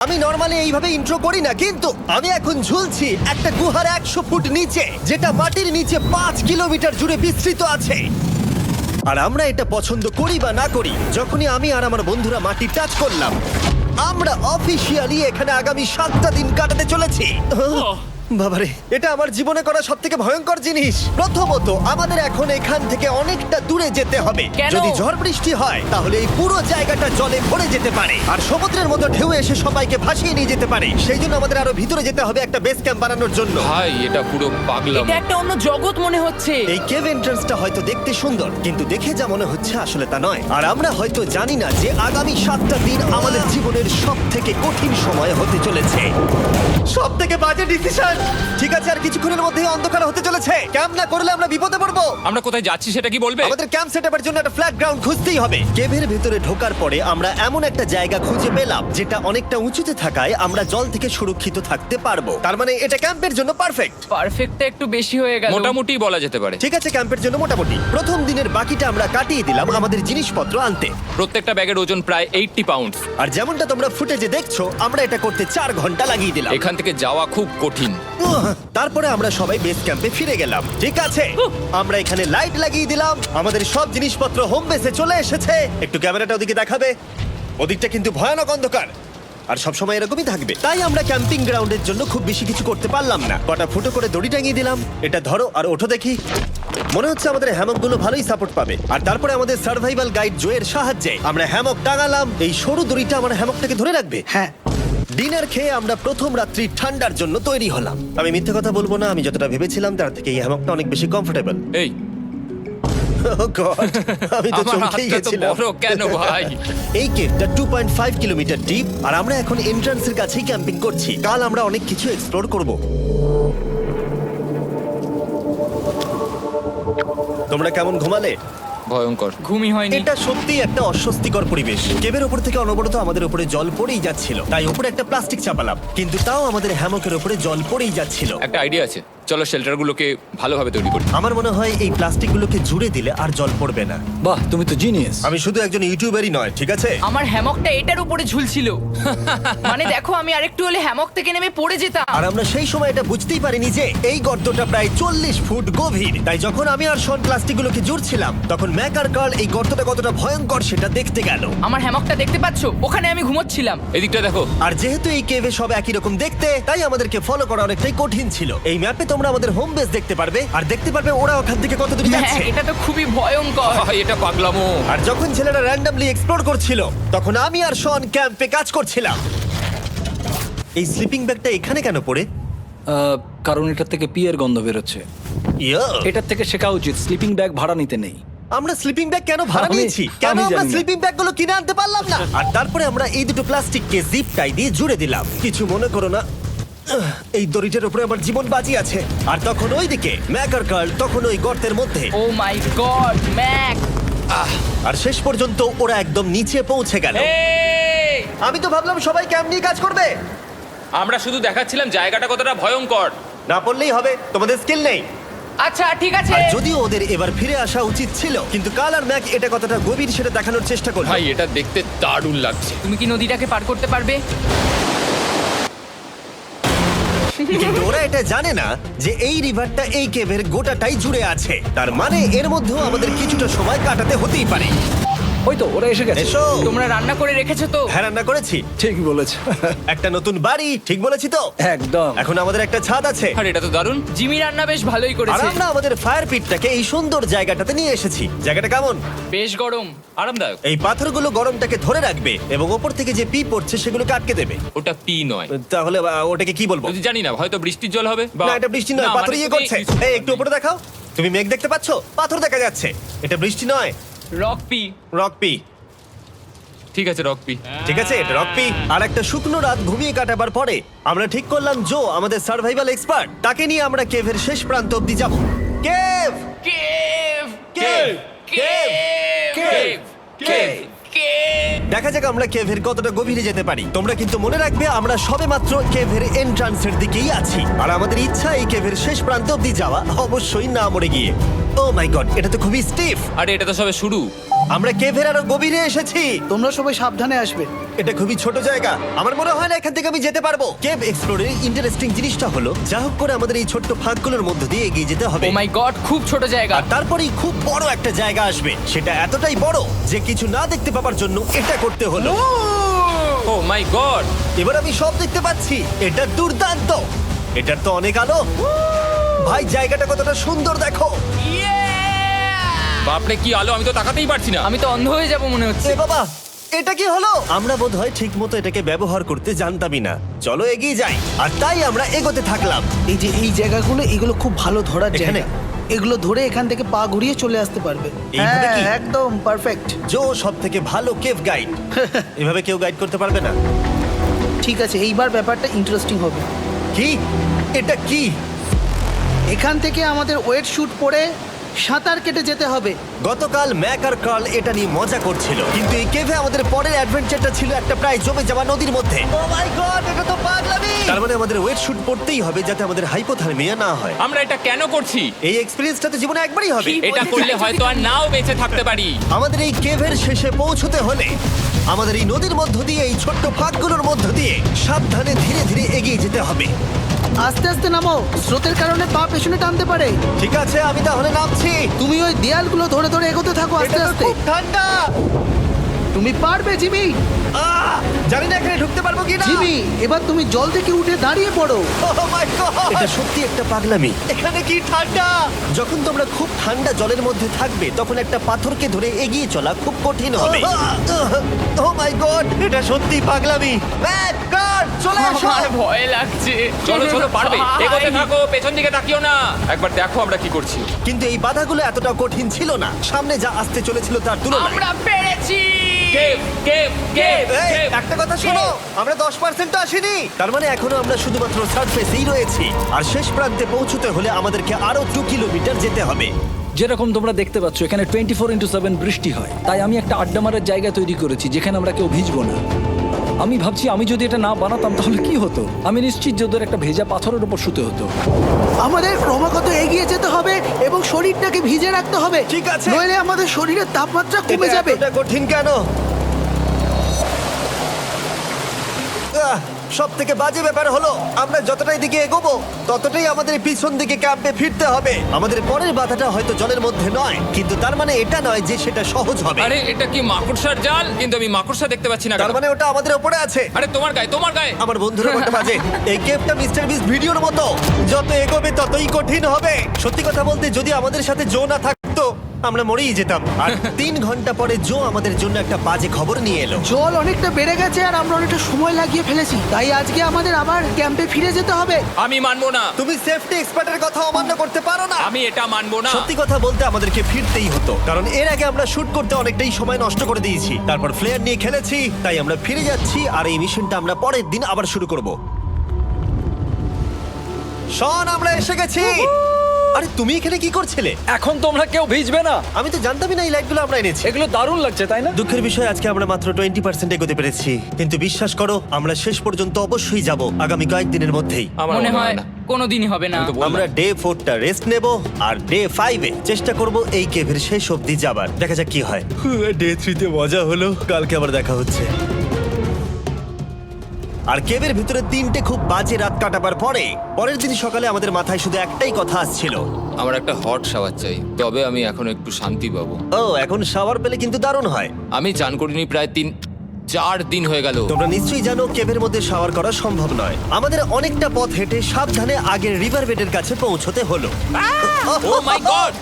আমি নরমালি এইভাবে ইন্ট্রো করি না, কিন্তু আমি এখন ঝুলছি একটা গুহার 100 ফুট নিচে, যেটা মাটির নিচে 5 কিলোমিটার জুড়ে বিস্তৃত আছে। আর আমরা এটা পছন্দ করি বা না করি, যখনই আমি আর আমার বন্ধুরা মাটি টাচ করলাম, আমরা অফিসিয়ালি এখানে আগামী 7টা দিন কাটাতে চলেছি। বাবারে, এটা আমার জীবনে করা সবথেকে ভয়ঙ্কর জিনিস। প্রথমত, আমাদের এখন এখান থেকে অনেকটা দূরে যেতে হবে। কেন? যদি ঝড় বৃষ্টি হয় তাহলে এই পুরো জায়গাটা জলে ভরে যেতে পারে, আর সমুদ্রের মতো ঢেউ এসে সবাইকে ভাসিয়ে নিয়ে যেতে পারে। সেই জন্য আমাদের আরো ভিতরে যেতে হবে একটা বেস ক্যাম্প বানানোর জন্য। ভাই এটা পুরো পাগলাম। এটা একটা অন্য জগৎ মনে হচ্ছে। এই কেভ এন্ট্রান্সটা হয়তো দেখতে সুন্দর, কিন্তু দেখে যা মনে হচ্ছে আসলে তা নয়। আর আমরা হয়তো জানি না যে আগামী 7টা দিন আমাদের জীবনের সব থেকে কঠিন সময় হতে চলেছে। সব থেকে বাজে ডিসিশন। ঠিক আছে, আর কিছুক্ষণের মধ্যেই অন্ধকার হতে চলেছে। ক্যাম্প না করলে আমরা বিপদে পড়বো। আমরা কোথায় যাচ্ছি সেটা কি বলবে? আমাদের ক্যাম্প সেটআপের জন্য একটা ফ্ল্যাট গ্রাউন্ড খুঁজতেই হবে। কেভের ভেতরে ঢোকার পরে আমরা এমন একটা জায়গা খুঁজে পেলাম যেটা অনেকটা উঁচুতে থাকায় আমরা জল থেকে সুরক্ষিত থাকতে পারবো। তার মানে এটা ক্যাম্পের জন্য পারফেক্ট। পারফেক্টটা একটু বেশি হয়ে গেল। মোটামুটি বলা যেতে পারে। ঠিক আছে, ক্যাম্পের জন্য মোটামুটি। প্রথম দিনের বাকিটা আমরা কাটিয়ে দিলাম আমাদের জিনিসপত্র আনতে। প্রত্যেকটা ব্যাগের ওজন প্রায় 80 পাউন্ড। আর যেমনটা তোমরা ফুটেজে দেখছো, আমরা এটা করতে 4 ঘন্টা লাগিয়ে দিলাম। এখান থেকে যাওয়া খুব কঠিন। তারপরে আমরা সবাই বেস ক্যাম্পে ফিরে গেলাম। ঠিক আছে, আমরা এখানে লাইট লাগিয়ে দিলাম। আমাদের সব জিনিসপত্র হোম বেসে চলে এসেছে। একটু ক্যামেরাটা ওদিকে দেখাবে? ওদিকটা কিন্তু ভয়ানক অন্ধকার, আর সবসময় এরকমই থাকবে। তাই আমরা ক্যাম্পিং গ্রাউন্ডের জন্য খুব বেশি কিছু করতে পারলাম না। কটা ফুটো করে দড়ি টাঙিয়ে দিলাম। এটা ধরো আর ওঠো দেখি। মনে হচ্ছে আমাদের হ্যামকগুলো ভালোই সাপোর্ট পাবে। আর তারপরে আমাদের সার্ভাইভাল গাইড জোয়ের সাহায্যে আমরা হ্যামক টাঙালাম। এই সরু দড়িটা আমার হ্যামকটাকে ধরে রাখবে। হ্যাঁ, ডিনার খেয়ে আমরা প্রথম রাত্রি ঠান্ডার জন্য তৈরি হলাম। আমি মিথ্যে কথা বলবো না, আমি যতটা ভেবেছিলাম তার থেকে এই হ্যামকটা অনেক বেশি কমফোর্টেবল। এই আমি তো আমার চমকেই হাতটা তো গেছিলাম। বড় কেন ভাই? এই কেভটা 2.5 কিলোমিটার ডিপ, আর আমরা এখন এন্ট্রান্সের কাছেই ক্যাম্পিং করছি। কাল আমরা অনেক কিছু এক্সপ্লোর করব। তোমরা কেমন ঘুমালে? ভয়ঙ্কর। ঘুমই হয়নি। এটা সত্যি একটা অস্বস্তিকর পরিবেশ। কেবের ওপর থেকে অনবরত আমাদের উপরে জল পড়েই যাচ্ছিল, তাই উপরে একটা প্লাস্টিক চাপালাম, কিন্তু তাও আমাদের হ্যামকের উপরে জল পড়েই যাচ্ছিল। একটা আইডিয়া আছে, চলো শেল্টারগুলোকে ভালোভাবে তৈরি করি। আমার মনে হয় এই প্লাস্টিকগুলোকে জুড়ে দিলে আর জল পড়বে না। বাহ, তুমি তো জিনিয়াস। আমি শুধু একজন ইউটিউবারই নয়, ঠিক আছে? আমার হ্যামকটা এটার উপরে ঝুলছিল। মানে দেখো, আমি আরেকটু হলে হ্যামক থেকে নেমে পড়ে যেতাম। আর আমরা সেই সময় এটা বুঝতেই পারিনি যে এই গর্তটা প্রায় 40 ফুট গভীর। তাই যখন আমি আর শন প্লাস্টিকগুলোকে জুড়ছিলাম, তখন ম্যাক আর কার্ল এই গর্তটা কতটা ভয়ঙ্কর সেটা দেখতে গেল। আমার হ্যামকটা দেখতে পাচ্ছো? ওখানে আমি ঘুমোচ্ছিলাম। এদিকটা দেখো। আর যেহেতু এই কেভে সব একই রকম দেখতে, তাই আমাদেরকে ফলো করা অনেকটাই কঠিন ছিল। এই ম্যাপে তোমরা আমাদের হোম বেস দেখতে পারবে, আর দেখতে পারবে ওরা ওখান থেকে কত দূরে হ্যাঁ, যাচ্ছে। এটা তো খুবই ভয়ঙ্কর। ভাই এটা পাগলামো। আর যখন ছেলেরা র্যান্ডমলি এক্সপ্লোর করছিল, তখন আমি আর শন ক্যাম্পে কাজ করছিলাম। এই স্লিপিং ব্যাগটা এখানে কেন পড়ে? কারণ এটার থেকে পিয়ের গন্ধ বেরোচ্ছে। ইয়া! এটার থেকে শেখা উচিত স্লিপিং ব্যাগ ভাড়া নিতে নেই। আমরা স্লিপিং ব্যাগ কেন ভাড়া আমি- নিয়েছি? কেন আমি আমরা জানি না। স্লিপিং ব্যাগগুলো কিনে আনতে পারলাম না? আর তারপরে আমরা এই দুটো প্লাস্টিককে জিপ টাই দিয়ে জুড়ে দিলাম। কিছু মনে করো না, এই দড়িটার উপরে আমার জীবন বাজি আছে। আর তখন ওইদিকে ম্যাক আর কার্ল তখন ওই গর্তের মধ্যে। ও মাই গড, ম্যাক! আর শেষ পর্যন্ত ওরা একদম নিচে পৌঁছে গেল। এই! আমি তো ভাবলাম সবাই ক্যাম্প নিয়ে কাজ করবে। আমরা শুধু দেখাচ্ছিলাম জায়গাটা কতটা ভয়ঙ্কর। না পড়লেই হবে, তোমাদের স্কিল নেই। আচ্ছা ঠিক আছে। আর যদিও ওদের এবার ফিরে আসা উচিত ছিল, কিন্তু কাল আর ম্যাক এটা কতটা গভীর সেটা দেখানোর চেষ্টা করলো। ভাই এটা দেখতে দারুণ লাগছে। তুমি কি নদীটাকে পার করতে পারবে? কিন্তু ওরা এটা জানে না যে এই রিভারটা এই কেভের গোটাটাই জুড়ে আছে। তার মানে এর মধ্যেও আমাদের কিছুটা সময় কাটাতে হতেই পারে। ওই তো ওরা এসে গেছে। এসো। তোমরা রান্না করে রেখেছো তো? হ্যাঁ, রান্না করেছি। ঠিক বলেছ। একটা নতুন বাড়ি, ঠিক বলেছি তো? একদম। এখন আমাদের একটা ছাদ আছে। আর এটা তো দারুণ। জিমি রান্না বেশ ভালোই আর করেছে। আমরা আমাদের ফায়ার পিটটাকে এই সুন্দর জায়গাটাতে নিয়ে এসেছি। জায়গাটা কেমন? বেশ গরম। আরামদায়ক। এই পাথরগুলো গরমটাকে ধরে রাখবে এবং ওপর থেকে যে পি পড়ছে সেগুলোকে আটকে দেবে। ওটা পি নয়। তাহলে ওটাকে কি বলবো? যদি জানি না, হয়তো বৃষ্টির জল হবে বা না, এটা বৃষ্টি নয়, না, পাথর মানে ইয়ে তুমি- করছে। এই একটু উপরে দেখাও। তুমি মেঘ দেখতে পাচ্ছো? পাথর দেখা যাচ্ছে। এটা বৃষ্টি নয়, রক পি। Rock P. ঠিক আছে, রক পি। ঠিক আছে, এটা রক পি। আর একটা শুকনো রাত ঘুমিয়ে কাটাবার পরে আমরা ঠিক করলাম জো আমাদের সার্ভাইভাল এক্সপার্ট, তাকে নিয়ে আমরা কেভের শেষ প্রান্ত অব্দি যাব। Cave! Cave! Cave! Cave! Cave! Cave! Cave! দেখা যাক আমরা কেভের কতটা গভীরে যেতে পারি। তোমরা কিন্তু মনে রাখবে আমরা সবেমাত্র কেভের এন্ট্রান্সের দিকেই আছি, আর আমাদের ইচ্ছা এই কেভের শেষ প্রান্ত অব্দি যাওয়া, অবশ্যই না মরে গিয়ে। ও মাই গড, এটা তো খুবই স্টিফ। আরে এটা তো সবে শুরু। আমরা কেভের আরো গভীরে এসেছি। তোমরা সবাই সাবধানে আসবে। এটা খুবই ছোট জায়গা, আমার মনে হয় না এখান থেকে আমি যেতে পারবো। কেভ এক্সপ্লোরের ইন্টারেস্টিং জিনিসটা হলো যা হোক করে আমাদের এই ছোট্ট ফাঁকগুলোর মধ্য দিয়ে এগিয়ে যেতে হবে। ও মাই গড, খুব ছোট জায়গা। আর তারপরেই খুব বড় একটা জায়গা আসবে, সেটা এতটাই বড় যে কিছু না দেখতে পাওয়ার জন্য এটা করতে হলো। ও মাই গড। এবার আমি সব দেখতে পাচ্ছি, এটা দুর্দান্ত। এটার তো অনেক আলো। ভাই জায়গাটা কতটা সুন্দর দেখো। বাপরে কি আলো, আমি তো তাকাতেই পারছি না। আমি তো অন্ধ হয়ে যাব মনে হচ্ছে। এ বাবা, এটা কি হলো? আমরা বোধহয় ঠিক মতো এটাকে ব্যবহার করতে জানতামই না। চলো এগিয়ে যাই। আর তাই আমরা এগোতে থাকলাম। এই যে এই জায়গাগুলো, এগুলো খুব ভালো ধরার এখানে? জায়গা। এগুলো ধরে এখান থেকে পা ঘুরিয়ে চলে আসতে পারবে। এইভাবে কি? হ্যাঁ, একদম পারফেক্ট। জো সব থেকে ভালো কেভ গাইড। এভাবে কেউ গাইড করতে পারবে না। ঠিক আছে, এইবার ব্যাপারটা ইন্টারেস্টিং হবে। কি? এটা কি? এখান থেকে আমাদের ওয়েট শুট পরে সাঁতার কেটে যেতে হবে। গতকাল ম্যাক আর কার্ল এটা নিয়ে মজা করছিল, কিন্তু এই কেভে আমাদের পরের অ্যাডভেঞ্চারটা ছিল একটা প্রায় জমে যাওয়া নদীর মধ্যে। ও মাই গড, এটা তো পাগলামি! তার মানে আমাদের ওয়েট শুট পড়তেই হবে যাতে আমাদের হাইপোথার্মিয়া না হয়। আমরা এটা কেন করছি? এই এক্সপেরিয়েন্সটা তো জীবনে একবারই হবে। কি? এটা করলে হয়তো আর নাও বেঁচে থাকতে পারি। আমাদের এই কেভের শেষে পৌঁছতে হলে আমাদের এই নদীর মধ্য দিয়ে, এই ছোট্ট ফাঁকগুলোর মধ্য দিয়ে সাবধানে ধীরে ধীরে এগিয়ে যেতে হবে। আস্তে আস্তে নামো, স্রোতের কারণে পা পেছনে টানতে পারে। ঠিক আছে, আমি তাহলে নামছি। তুমি ওই দেয়ালগুলো ধরে ধরে এগোতে থাকো আস্তে এটা তো আস্তে। খুব ঠান্ডা। তুমি পারবে জিমি। জানি না এখানে ঢুকতে পারবো কি না। জিমি, এবার তুমি জল থেকে উঠে দাঁড়িয়ে পড়ো। এটা সত্যি একটা পাগলামি। এখানে কি ঠান্ডা! যখন তোমরা খুব ঠান্ডা জলের মধ্যে থাকবে তখন একটা পাথরকে ধরে এগিয়ে চলা খুব কঠিন হবে। ও মাই গড, এটা সত্যি পাগলামি। ম্যাক, গড, চলে আসো। আমার ভয় লাগছে। চলো চলো, পারবে। ভাই। এগোতে থাকো, পেছন দিকে তাকিও না। একবার দেখো আমরা কি করছি। কিন্তু এই বাধাগুলো এতটা কঠিন ছিল না সামনে যা আসতে চলেছিল তার তুলনায়। আমরা পেরেছি। কেভ কেভ কেভ এই, কেভ। একটা কথা শোনো, আমরা 10% আসিনি। তার মানে এখনো আমরা শুধুমাত্র সারফেসেই রয়েছি, আর শেষ প্রান্তে পৌঁছতে হলে আমাদেরকে আরো 2 কিলোমিটার যেতে হবে। যেরকম তোমরা দেখতে পাচ্ছ এখানে 24/7 বৃষ্টি হয়, তাই আমি একটা আড্ডা মারার জায়গা তৈরি করেছি যেখানে আমরা কেউ ভিজবো না। আমি ভাবছি আমি যদি এটা না বানাতাম তাহলে কি হতো। আমি নিশ্চিত যে ওদের একটা ভেজা পাথরের উপর শুতে হতো। আমাদের ক্রমাগত এগিয়ে যেতে হবে এবং শরীরটাকে ভিজে রাখতে হবে। ঠিক আছে। নইলে আমাদের শরীরের তাপমাত্রা কমে এটা যাবে। এতটা কঠিন কেন? সব থেকে বাজে ব্যাপার হলো আমরা যতটাই দিকে এগোবো ততটাই আমাদের পিছন দিকে ক্যাম্পে ফিরতে হবে। আমাদের পরের বাধাটা হয়তো জলের মধ্যে নয়, কিন্তু তার মানে এটা নয় যে সেটা সহজ হবে। আরে এটা কি মাকড়সার জাল? কিন্তু আমি মাকড়সা দেখতে পাচ্ছি না। তার কেন? মানে ওটা আমাদের উপরে আছে। আরে তোমার গায়ে, তোমার গায়ে। আমার বন্ধুরা কত বাজে। এই কেভটা মিস্টার বিস ভিডিওর মতো, যত এগোবে ততই কঠিন হবে। সত্যি কথা বলতে যদি আমাদের সাথে জো না থাকতো আমরা মরেই যেতাম। আর 3 ঘন্টা পরে জো আমাদের জন্য একটা বাজে খবর নিয়ে এলো। জল অনেকটা বেড়ে গেছে আর আমরা অনেকটা সময় লাগিয়ে ফেলেছি, তাই আজকে আমাদের আবার ক্যাম্পে ফিরে যেতে হবে। আমি মানবো না। তুমি সেফটি এক্সপার্টের কথা অমান্য করতে পারো না। আমি এটা মানবো না। সত্যি কথা বলতে আমাদেরকে ফিরতেই হতো, কারণ এর আগে আমরা শুট করতে অনেকটাই সময় নষ্ট করে দিয়েছি। তারপর ফ্লেয়ার নিয়ে খেলেছি, তাই আমরা ফিরে যাচ্ছি আর এই মিশনটা আমরা পরের দিন আবার শুরু করব। শন, আমরা এসে গেছি। আরে তুমি এখানে কি করছিলে? এখন তোমরা কেউ ভিজবে না। আমি তো জানতামই না এই লাইটগুলো আমরা এনেছি। এগুলো দারুণ লাগছে তাই না? দুঃখের বিষয় আজকে আমরা মাত্র 20% এগোতে পেরেছি, কিন্তু বিশ্বাস করো আমরা শেষ পর্যন্ত অবশ্যই যাব আগামী কয়েকদিনের মধ্যেই। আমার মনে হয় না। কোনোদিনই হবে না। আমি তো বললাম। আমরা ডে 4টা রেস্ট নেব আর ডে 5-এ চেষ্টা করব এই কেভের শেষ অবধি যাবার। দেখা যাক কি হয়। ডে 3-তে মজা হলো, কালকে আবার দেখা হচ্ছে। আর কেভের ভিতরে 3টে খুব বাজে রাত কাটাবার পরে পরের দিন সকালে আমাদের মাথায় শুধু একটাই কথা আসছিল। আমার একটা হট শাওয়ার চাই, তবে আমি এখন একটু শান্তি পাবো। ও, এখন শাওয়ার পেলে কিন্তু দারুণ হয়। আমি চান করিনি প্রায় 3-4 দিন হয়ে গেল। তোমরা নিশ্চয়ই জানো কেভের মধ্যে শাওয়ার করা সম্ভব নয়। আমাদের অনেকটা পথ হেঁটে সাবধানে আগের রিভার বেডের কাছে পৌঁছতে হলো। ও মাই গড!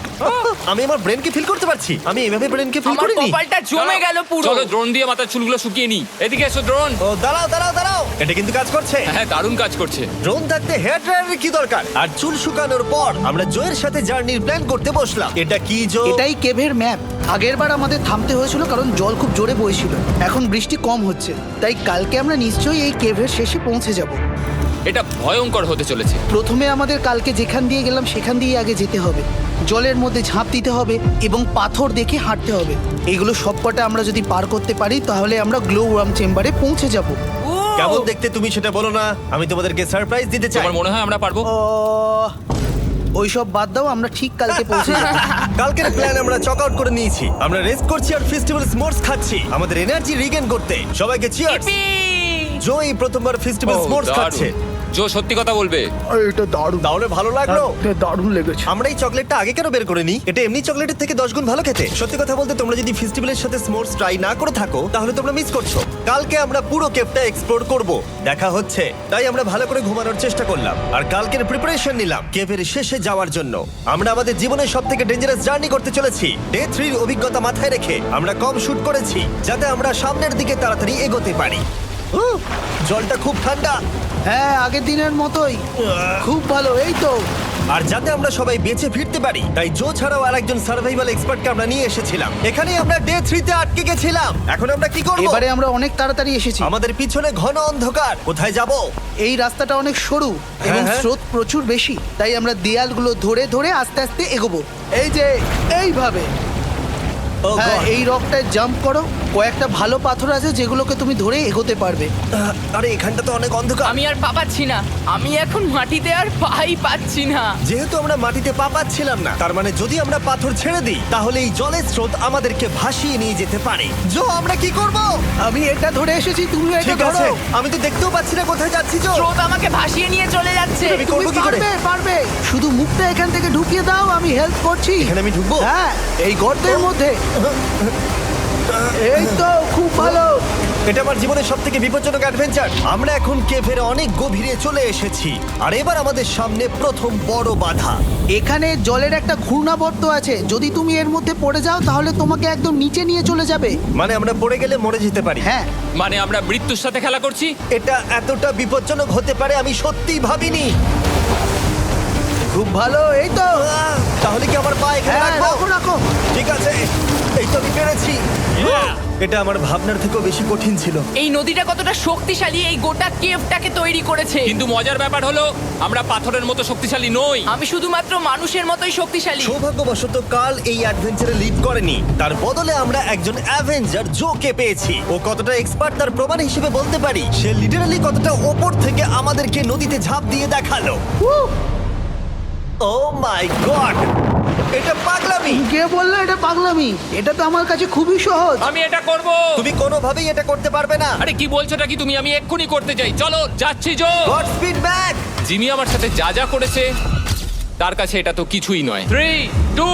আমি আমার ব্রেনকে ফিল করতে পারছি। আমি এভাবে ব্রেনকে ফিল আমার করিনি। কপালটা জমে গেল পুরো। চলো ড্রোন দিয়ে মাথার চুলগুলো শুকিয়ে নি। এদিকে এসো ড্রোন। ও দাঁড়াও দাঁড়াও দাঁড়াও, এটা কিন্তু কাজ করছে। হ্যাঁ, দারুণ কাজ করছে। ড্রোন থাকতে হেয়ার ড্রায়ারের কি দরকার? আর চুল শুকানোর পর আমরা জোয়ের সাথে জার্নির প্ল্যান করতে বসলাম। এটা কি জো? এটাই কেভের ম্যাপ। আগেরবার আমাদের থামতে হয়েছিল কারণ জল খুব জোরে বইছিল। এখন বৃষ্টি কম হচ্ছে, তাই কালকে আমরা নিশ্চয়ই এই কেভের শেষে পৌঁছে যাব। এটা ভয়ঙ্কর হতে চলেছে। প্রথমে আমাদের কালকে যেখান দিয়ে গেলাম সেখান দিয়ে আগে যেতে হবে। জলের মধ্যে ঝাঁপ দিতে হবে এবং পাথর দেখে হাঁটতে হবে। এগুলো সবকটা আমরা যদি পার করতে পারি তাহলে আমরা গ্লো ওয়ার্ম চেম্বারে পৌঁছে যাব। কেমন দেখতে তুমি সেটা বলো না, আমি তোমাদেরকে সারপ্রাইজ দিতে চাই। তোমার মনে হয় আমরা পারবো? ওইসব বাদ দাও, আমরা ঠিক কালকে পৌঁছে যাবো। কালকের প্ল্যান আমরা চক আউট করে নিয়েছি। আমরা রেস্ট করছি আর ফেস্টিভ্যাল স্মোর্টস খাচ্ছি আমাদের এনার্জি রিগেন করতে। সবাইকে চিয়ার্স। Yippee! জো এই প্রথমবার ফেস্টিভ্যাল ও, স্মোর্টস দারুণ। খাচ্ছে। জো সত্যি কথা বলবে। এটা দারুণ, তাহলে ভালো লাগলো? দারুণ লেগেছে। আমরা এই চকলেটটা আগে কেন বের করে নিই? এটা এমনি চকলেটের থেকে 10 গুণ ভালো খেতে। সত্যি কথা বলতে তোমরা যদি ফেস্টিভ্যালের সাথে স্মোর্টস ট্রাই না করে থাকো তাহলে তোমরা মিস করছো। কালকে আমরা পুরো কেভটা এক্সপ্লোর করব, দেখা হচ্ছে। তাই আমরা ভালো করে ঘুমানোর চেষ্টা করলাম আর কালকের প্রিপারেশন নিলাম কেভের শেষে যাওয়ার জন্য। আমরা আমাদের জীবনের সবথেকে ডেঞ্জারাস জার্নি করতে চলেছি। ডে 3 এর অভিজ্ঞতা মাথায় রেখে আমরা কম শুট করেছি যাতে আমরা সামনের দিকে তাড়াতাড়ি এগোতে পারি। জলটা খুব ঠান্ডা হ্যাঁ, আগের দিনের মতোই খুব ভালো। এই তো আর যাতে আমরা সবাই বেঁচে ফিরতে পারি তাই জো ছাড়াও আরেকজন সার্ভাইভাল এক্সপার্টকে আমরা নিয়ে এসেছিলাম। এখানেই আমরা ডে 3 তে আটকে গেছিলাম। এখন আমরা কি করব? এবারে আমরা অনেক তাড়াতাড়ি এসেছি। আমাদের পিছনে ঘন অন্ধকার, কোথায় যাব? এই রাস্তাটা অনেক সরু এবং হ্যাঁ। স্রোত প্রচুর বেশি, তাই আমরা দেয়ালগুলো ধরে ধরে আস্তে আস্তে এগোবো। এই যে এইভাবে। ও হ্যাঁ, God! এই রকটায় জাম্প করো। কয়েকটা ভালো পাথর আছে যেগুলোকে তুমি ধরে এগোতে পারবে। আরে এখানটা তো অনেক অন্ধকার। আমি আর পা পাচ্ছি না, আমি এখন মাটিতে আর পাই পাচ্ছি না। যেহেতু আমরা মাটিতে পা পাচ্ছিলাম না, তার মানে যদি আমরা পাথর ছেড়ে দিই তাহলে এই জলের স্রোত আমাদেরকে ভাসিয়ে নিয়ে যেতে পারে। জো, আমরা কি করব? আমি এটা ধরে এসেছি, তুমি এটা ঠিক আছে, ধরো। আমি তো দেখতেও পাচ্ছি না কোথায় যাচ্ছি। জো, স্রোত আমাকে ভাসিয়ে নিয়ে চলে যাচ্ছে। আমি তুমি করবো কি করে? পারবে, পারবে। শুধু মুখটা এখান থেকে ঢুকিয়ে দাও, আমি হেল্প করছি। এখানে আমি ঢুকবো? হ্যাঁ, এই গর্তের মধ্যে। এই তো, খুব ভালো। এটা আমার জীবনের সবথেকে বিপজ্জনক অ্যাডভেঞ্চার। আমরা এখন কেভের অনেক গভীরে চলে এসেছি আর এবার আমাদের সামনে প্রথম বড় বাধা। এখানে জলের একটা ঘূর্ণাবর্ত আছে, যদি তুমি এর মধ্যে পড়ে যাও তাহলে তোমাকে একদম নিচে নিয়ে চলে যাবে। মানে আমরা পড়ে গেলে মরে যেতে পারি। হ্যাঁ, মানে আমরা মৃত্যুর সাথে খেলা করছি। এটা এতটা বিপজ্জনক হতে পারে আমি সত্যিই ভাবিনি। খুব ভালো। এই তো। তাহলে কি আমার পা এখানে হ্যাঁ, রাখবো? রাখো রাখো। ঠিক আছে, এই তো আমি পেরেছি। এটা আমার ভাবনার থেকেও বেশি কঠিন ছিল। এই নদীটা কতটা শক্তিশালী এই গোটা কেভটাকে তৈরি করেছে। কিন্তু মজার ব্যাপার হলো আমরা পাথরের মতো শক্তিশালী নই। আমি শুধুমাত্র মানুষের মতোই শক্তিশালী। সৌভাগ্যবশত কাল এই অ্যাডভেঞ্চারে লিড করেনি, তার বদলে আমরা একজন অ্যাভেঞ্জার জোকে পেয়েছি। ও কতটা এক্সপার্ট তার প্রমাণ হিসেবে বলতে পারি। সে লিটারালি কতটা ওপর থেকে আমাদেরকে নদীতে ঝাঁপ দিয়ে দেখালো। ও মাই গড, এটা পাগলামি। কে বললো এটা পাগলামি? এটা তো আমার কাছে খুবই সহজ। আমি এটা করব। তুমি কোনোভাবেই এটা করতে পারবে না। আরে কি বলছোটা কি তুমি? আমি এক্ষুনি করতে চাই। চলো যাচ্ছি Joe. Godspeed back. Jimmy আমার সাথে যা যা করেছে তার কাছে এটা তো কিছুই নয়। 3, 2,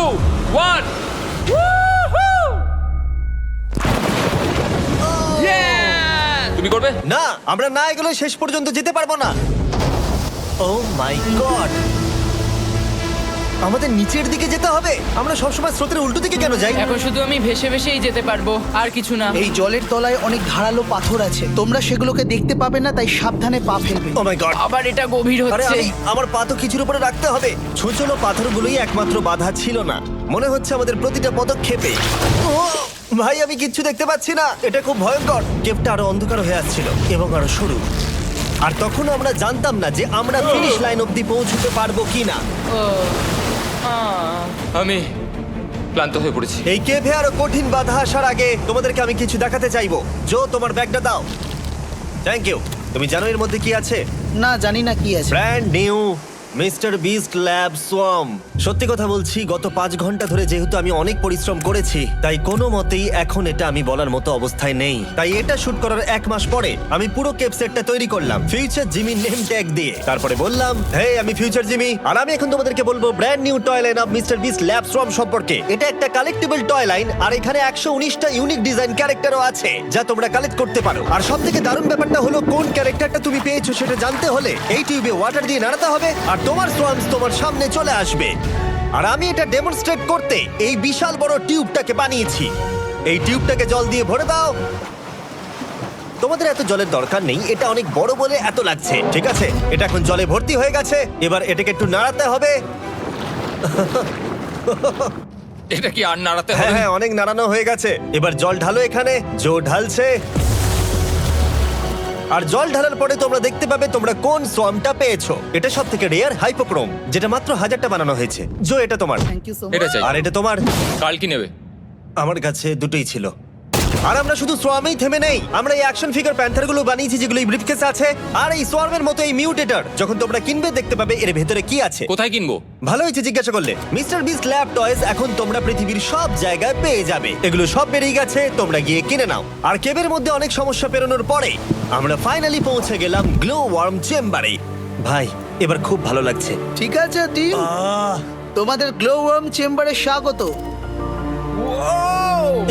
1। তুমি করবে? না, আমরা না এগুলো শেষ পর্যন্ত যেতে পারবো না। ও মাই গড, আমাদের নিচের দিকে যেতে হবে। আমরা সবসময় স্রোতের উল্টো দিকে কেন যাই? এখন শুধু আমি ভেসে ভেসেই যেতে পারবো, আর কিছু না। এই জলের তলায় অনেক ধারালো পাথর আছে, তোমরা সেগুলোকে দেখতে পাবে না, তাই সাবধানে পা ফেলবে। ও মাই গড, আবার এটা গভীর আরে হচ্ছে। আমার পা তো কিছুর উপরে রাখতে হবে। ছোট পাথরগুলোই একমাত্র বাধা ছিল না, মনে হচ্ছে আমাদের প্রতিটা পদক্ষেপে। ও ভাই, আমি কিচ্ছু দেখতে পাচ্ছি না। এটা খুব ভয়ঙ্কর। কেভটা আরো অন্ধকার হয়ে আসছিল এবং আরো সরু। আর তখন আমরা জানতাম না যে আমরা ফিনিশ লাইন অবধি পৌঁছতে পারবো কিনা। আমি ক্লান্ত হয়ে পড়েছি। এই কেভে আরো কঠিন বাধা আসার আগে তোমাদেরকে আমি কিছু দেখাতে চাইবো। জো, তোমার ব্যাগটা দাও। Thank you. তুমি জানো এর মধ্যে কি আছে? না, জানি না কি আছে। Brand new mister beast lab swamp. সত্যি কথা বলছি, গত 5 ঘন্টা ধরে যেহেতু আমি অনেক পরিশ্রম করেছি, তাই কোনো মতেই এখন এটা আমি বলার মতো অবস্থায় নেই। তাই এটা শুট করার 1 মাস পরে আমি পুরো কেপ সেটটা তৈরি করলাম ফিউচার জিমি নেম ট্যাগ দিয়ে। তারপরে বললাম, হে, আমি ফিউচার জিমি, আর আমি এখন তোমাদেরকে বলবো brand new toy line of mister beast lab swamp সম্পর্কে। এটা একটা কালেক্টিবল টয় লাইন, আর এখানে 119টা ইউনিক ডিজাইন ক্যারেক্টারও আছে যা তোমরা কালেক্ট করতে পারো। আর সবথেকে দারুণ ব্যাপারটা হলো, কোন ক্যারেক্টারটা তুমি পেয়েছো সেটা জানতে হলে এই টিউবে ওয়াটার দিয়ে নাড়াতে হবে আর তোমার সোয়ামস তোমার সামনে চলে আসবে। আর আমি এটা ডেমনস্ট্রেট করতে এই বিশাল বড় টিউবটাকে বানিয়েছি। এই টিউবটাকে জল দিয়ে ভরে দাও। তোমাদের এত জলের দরকার নেই, এটা অনেক বড় বলে এত লাগছে। ঠিক আছে, এটা এখন জলে ভর্তি হয়ে গেছে। এবার এটাকে একটু নাড়াতে হবে। এটা কি আর নাড়াতে হ্যাঁ হবে? হ্যাঁ, অনেক নাড়ানো হয়ে গেছে। এবার জল ঢালো এখানে। জো ঢালছে। আর জল ঢালার পরে তোমরা দেখতে পাবে তোমরা কোন সোয়ামটা পেয়েছো। এটা সব থেকে রেয়ার হাইপোক্রোম, যেটা মাত্র 1000টা বানানো হয়েছে। জো, এটা তোমার। থ্যাংক ইউ সো এটা মাচ। চাই। আর এটা তোমার। কাল কি নেবে? আমার কাছে দুটোই ছিল। আর আমরা শুধু সোয়ামেই থেমে নেই, আমরা এই অ্যাকশন ফিগার প্যান্থার গুলো বানিয়েছি যেগুলো এই ব্রিফকেসে আছে। আর এই সোয়ার্মের মতো এই মিউটেটর যখন তোমরা কিনবে দেখতে পাবে এর ভেতরে কি আছে। কোথায় কিনবো? ভালো হয়েছে জিজ্ঞাসা করলে। মিস্টার বিস্ট ল্যাব টয়েস এখন তোমরা পৃথিবীর সব জায়গায় পেয়ে যাবে। এগুলো সব বেরিয়ে গেছে, তোমরা গিয়ে কিনে নাও। আর কেবের মধ্যে অনেক সমস্যা পেরোনোর পরে আমরা ফাইনালি পৌঁছে গেলাম গ্লো ওয়ার্ম চেম্বারে। ভাই এবার খুব ভালো লাগছে। ঠিক আছে টিম, তোমাদের গ্লো ওয়ার্ম চেম্বারে স্বাগত।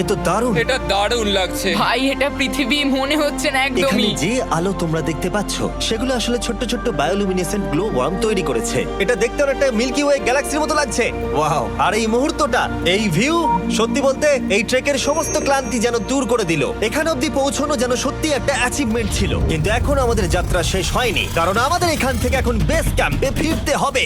এ তো দারুণ। এটা দারুণ লাগছে। ভাই এটা পৃথিবী মনে হচ্ছে না এখানে একদমই। যে আলো তোমরা দেখতে পাচ্ছ সেগুলো আসলে ছোট্ট ছোট্ট বায়োলুমিনেসেন্ট গ্লো ওয়ার্ম তৈরি করেছে। এটা দেখতে অনেকটা মিল্কি ওয়ে গ্যালাক্সির মতো লাগছে। ওয়াও! আর এই মুহূর্তটা, এই ভিউ, সত্যি বলতে এই ট্রেকের সমস্ত ক্লান্তি যেন দূর করে দিল। এখানে অবধি পৌঁছানো যেন সত্যি একটা অ্যাচিভমেন্ট ছিল। কিন্তু এখন আমাদের যাত্রা শেষ হয়নি, কারণ আমাদের এখান থেকে এখন বেস ক্যাম্পে ফিরতে হবে।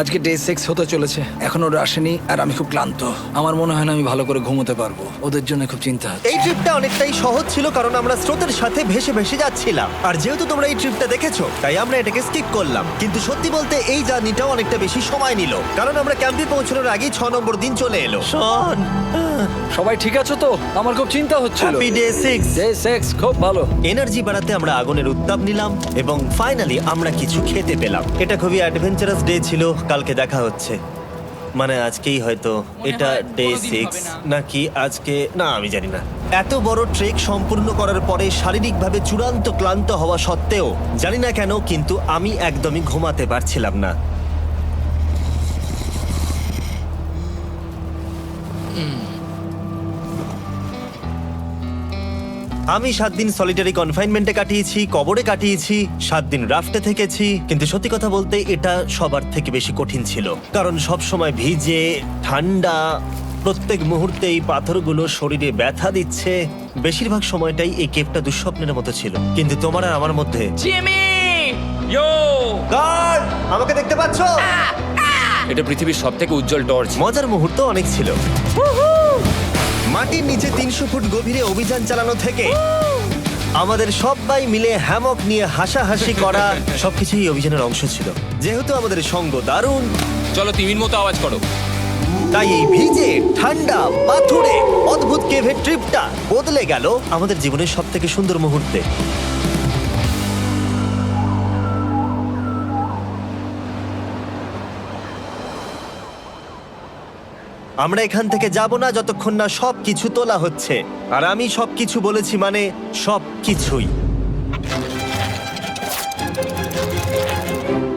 আজকে ডে 6 হতে চলেছে, এখনো ওরা আসেনি আর আমি খুব ক্লান্ত। আমার মনে হয় না আমি ভালো করে ঘুমোতে পারবো, ওদের জন্য খুব চিন্তা হচ্ছে। এই ট্রিপটা অনেকটাই সহজ ছিল কারণ আমরা স্রোতের সাথে ভেসে ভেসে যাচ্ছিলাম। আর যেহেতু তোমরা এই ট্রিপটা দেখেছো তাই আমরা এটাকে স্কিপ করলাম। কিন্তু সত্যি বলতে এই জার্নিটাও অনেকটা বেশি সময় নিল, কারণ আমরা ক্যাম্পে পৌঁছানোর আগেই 6 নম্বর দিন চলে এলো। শন, সবাই ঠিক আছো তো? আমার খুব চিন্তা হচ্ছিল। Happy day 6। ডে 6 খুব ভালো। এনার্জি বাড়াতে আমরা আগুনের উত্তাপ নিলাম এবং ফাইনালি আমরা কিছু খেতে পেলাম। এটা খুবই অ্যাডভেঞ্চারাস ডে ছিল। কালকে দেখা হচ্ছে, মানে আজকেই হয়তো। এটা হয় ডে কোনোদিন 6 হবে না। নাকি আজকে, না আমি জানি না। এত বড় ট্রেক সম্পূর্ণ করার পরে শারীরিকভাবে চূড়ান্ত ক্লান্ত হওয়া সত্ত্বেও জানি না কেন কিন্তু আমি একদমই ঘুমাতে পারছিলাম না। আমি 7 দিন সলিটারি কনফাইনমেন্টে কাটিয়েছি, কবরে কাটিয়েছি, 7 দিন রাফটে থেকেছি। কিন্তু সত্যি কথা বলতে এটা সবার থেকে বেশি কঠিন ছিল, কারণ সব সময় ভিজে, ঠান্ডা, প্রত্যেক মুহূর্তে এই পাথরগুলো শরীরে ব্যথা দিচ্ছে। বেশিরভাগ সময়টাই এই কেভটা দুঃস্বপ্নের মতো ছিল। কিন্তু তোমার আর আমার মধ্যে জিমি! ইয়ো! গার্ড, আমাকে দেখতে পাচ্ছ? এটা পৃথিবীর সবথেকে উজ্জ্বল টর্চ। মজার মুহূর্ত অনেক ছিল। মাটির নিচে 300 ফুট গভীরে অভিযান চালানো থেকে আমাদের সবাই মিলে হ্যামক নিয়ে হাসাহাসি করা সবকিছুই এই অভিযানের অংশ ছিল। যেহেতু আমাদের সঙ্গ দারুণ, চলো তিমির মতো আওয়াজ করো। তাই এই ভিজে ঠান্ডা পাথুরে অদ্ভুত কেভের ট্রিপটা বদলে গেল আমাদের জীবনের সব থেকে সুন্দর মুহূর্তে। আমরা এখান থেকে যাব না যতক্ষণ না সবকিছু তোলা হচ্ছে। আর আমি সবকিছু বলেছি মানে সবকিছুই।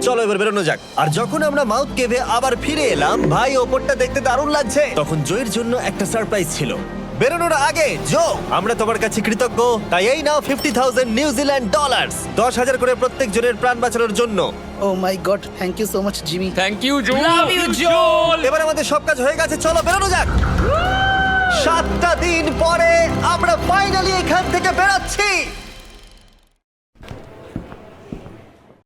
চলো এবার বেরোনো যাক। আর যখন আমরা মাউথ কেভে আবার ফিরে এলাম, ভাই ওপরটা দেখতে দারুণ লাগছে। তখন জয়ের জন্য একটা সারপ্রাইজ ছিল। বেরোনোর আগে জো, আমরা তোমার কাছে কৃতজ্ঞ। তাই এই নাও 50,000 নিউজিল্যান্ড ডলার্স, 10,000 করে প্রত্যেক জনের প্রাণ বাঁচানোর জন্য। Oh my God, thank you so much Jimmy. Thank you Joel. Love you Joel! এবার আমাদের সব কাজ হয়ে গেছে, চলো বেরোনো যাক। 7টা দিন পরে আমরা ফাইনালি এখান থেকে বেরোচ্ছি।